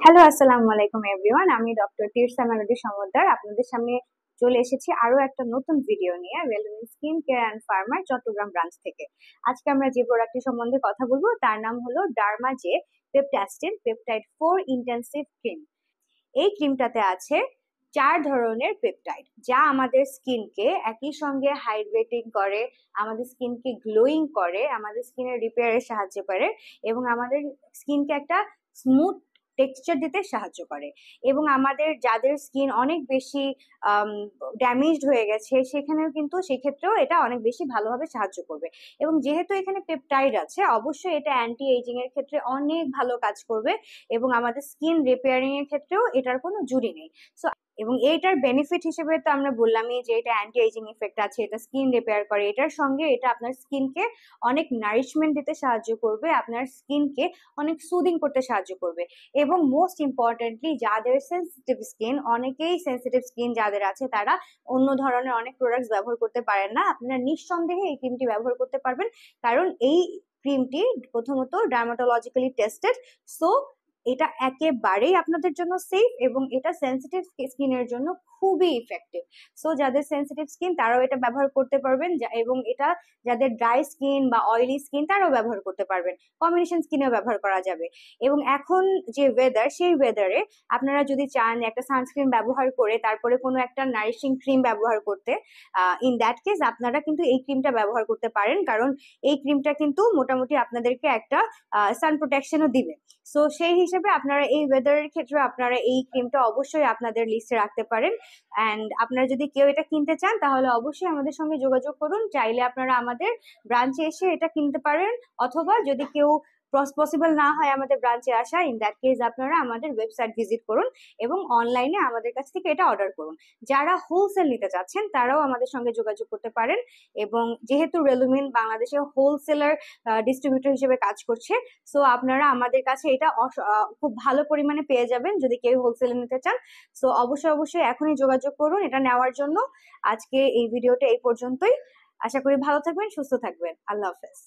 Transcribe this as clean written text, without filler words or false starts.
Hello, আসসালামু আলাইকুম everyone. আমি ডক্টর তিরসা মেলোডি সমদ্দার আপনাদের সামনে চলে এসেছি আরো একটা নতুন ভিডিও নিয়ে রেলুমিন স্কিন কেয়ার অ্যান্ড ফার্মার চট্টগ্রাম ব্রাঞ্চ থেকে। আজকে আমরা যে প্রোডাক্টটি সম্বন্ধে কথা বলবো তার নাম হলো ডার্মাজে পেপটাস্টিন পেপটাইড 4 ইন্টেন্সিভ ক্রিম। এই ক্রিমটাতে আছে 4 ধরনের পেপটাইড, যা আমাদের স্কিনকে একই সঙ্গে হাইড্রেটিং করে, আমাদের স্কিনকে গ্লোয়িং করে, আমাদের স্কিনের রিপেয়ারে সাহায্য করে এবং আমাদের স্কিনকে একটা স্মুথ টেক্সচার দিতে সাহায্য করে। এবং আমাদের যাদের স্কিন অনেক বেশি ড্যামেজড হয়ে গেছে সেখানেও কিন্তু সেক্ষেত্রেও এটা অনেক বেশি ভালোভাবে সাহায্য করবে। এবং যেহেতু এখানে পেপটাইড আছে, অবশ্যই এটা অ্যান্টি এজিং এর ক্ষেত্রে অনেক ভালো কাজ করবে এবং আমাদের স্কিন রিপেয়ারিং এর ক্ষেত্রেও এটার কোনো জুড়ি নেই। সো এবং এইটার বেনিফিট হিসেবে তো আমরা বললামই যে এটা অ্যান্টি এজিং ইফেক্ট আছে, এটা স্কিন রিপেয়ার করে, এটার সঙ্গে এটা আপনার স্কিনকে অনেক নারিশমেন্ট দিতে সাহায্য করবে, আপনার স্কিনকে অনেক সুদিং করতে সাহায্য করবে। এবং মোস্ট ইম্পর্টেন্টলি যাদের সেন্সিটিভ স্কিন, অনেকেই সেন্সিটিভ স্কিন যাদের আছে তারা অন্য ধরনের অনেক প্রোডাক্টস ব্যবহার করতে পারেন না, আপনারা নিঃসন্দেহে এই ক্রিমটি ব্যবহার করতে পারবেন। কারণ এই ক্রিমটি প্রথমত ডার্মাটোলজিক্যালি টেস্টেড, সো এটা একেবারেই আপনাদের জন্য সেফ এবং এটা সেন্সিটিভ স্কিনের জন্য খুবই ইফেক্টিভ। সো যাদের সেন্সিটিভ স্কিন তারাও এটা ব্যবহার করতে পারবেন, এবং এটা যাদের ড্রাই স্কিন বা অয়েলি স্কিন তারাও ব্যবহার করতে পারবেন, কম্বিনেশন স্কিনেও ব্যবহার করা যাবে। এবং এখন যে ওয়েদার, সেই ওয়েদারে আপনারা যদি চান একটা সানস্ক্রিন ব্যবহার করে তারপরে কোনো একটা নারিশিং ক্রিম ব্যবহার করতে, ইন দ্যাট কেস আপনারা কিন্তু এই ক্রিমটা ব্যবহার করতে পারেন, কারণ এই ক্রিমটা কিন্তু মোটামুটি আপনাদেরকে একটা সান প্রোটেকশনও দিবে। সো সেই হিসেবে আপনারা এই ওয়েদারের ক্ষেত্রে আপনারা এই ক্রিমটা অবশ্যই আপনাদের লিস্টে রাখতে পারেন। অ্যান্ড আপনারা যদি কেউ এটা কিনতে চান তাহলে অবশ্যই আমাদের সঙ্গে যোগাযোগ করুন, চাইলে আপনারা আমাদের ব্রাঞ্চে এসে এটা কিনতে পারেন, অথবা যদি কেউ পসিবল না হয় আমাদের ব্রাঞ্চে আসা, ইন দ্যাট কেস আপনারা আমাদের ওয়েবসাইট ভিজিট করুন এবং অনলাইনে আমাদের কাছ থেকে এটা অর্ডার করুন। যারা হোলসেল নিতে চাচ্ছেন তারাও আমাদের সঙ্গে যোগাযোগ করতে পারেন। এবং যেহেতু রেলুমিন বাংলাদেশে হোলসেলার ডিস্ট্রিবিউটর হিসেবে কাজ করছে, সো আপনারা আমাদের কাছে এটা খুব ভালো পরিমাণে পেয়ে যাবেন যদি কেউ হোলসেলে নিতে চান। সো অবশ্যই অবশ্যই এখনই যোগাযোগ করুন এটা নেওয়ার জন্য। আজকে এই ভিডিওটা এই পর্যন্তই। আশা করি ভালো থাকবেন, সুস্থ থাকবেন। আল্লাহ হাফেজ।